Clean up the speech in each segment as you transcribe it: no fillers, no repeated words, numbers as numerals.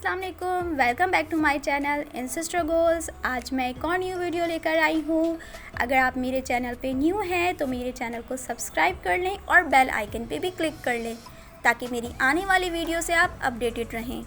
अस्सलाम वालेकुम, welcome back to my channel in sister goals. आज मैं एक और न्यू वीडियो लेकर आई हूँ। अगर आप मेरे चैनल पे न्यू हैं तो मेरे चैनल को सब्सक्राइब कर लें और बेल आइकन पे भी क्लिक कर लें ताकि मेरी आने वाली वीडियो से आप अपडेटेड रहें।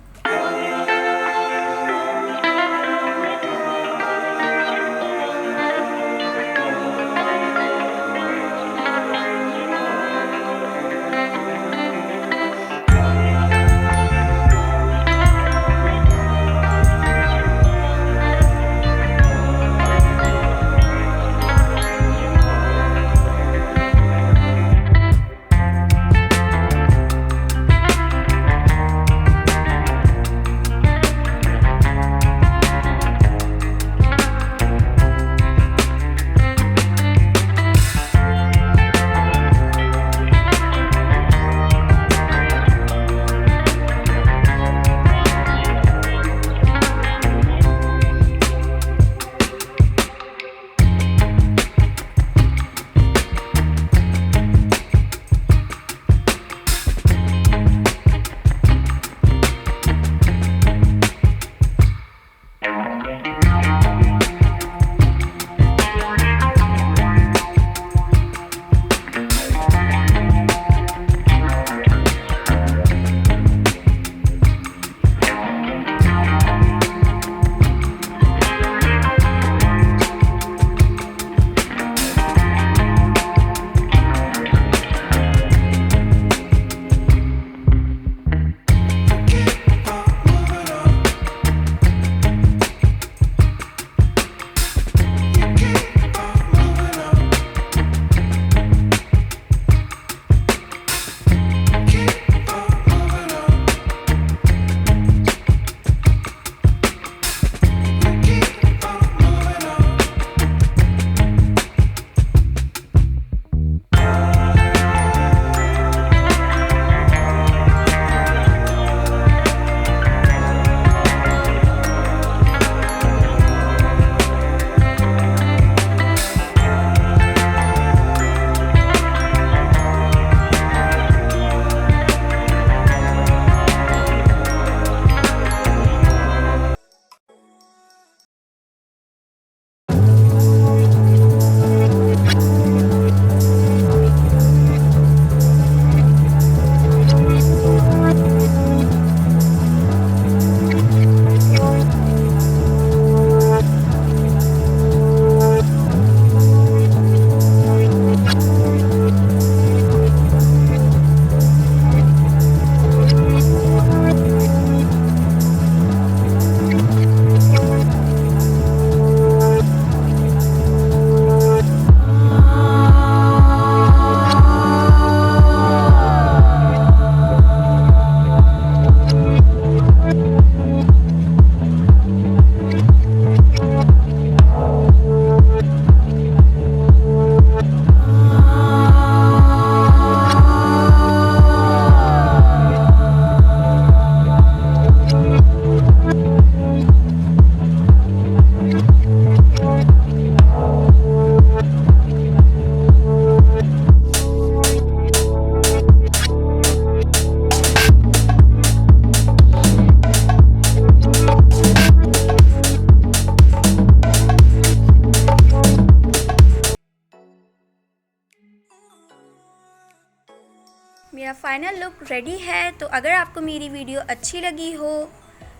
मेरा फाइनल लुक रेडी है। तो अगर आपको मेरी वीडियो अच्छी लगी हो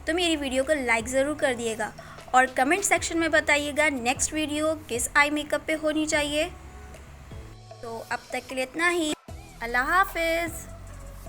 तो मेरी वीडियो को लाइक ज़रूर कर दिएगा और कमेंट सेक्शन में बताइएगा नेक्स्ट वीडियो किस आई मेकअप पे होनी चाहिए। तो अब तक के लिए इतना ही। अल्लाह हाफिज़।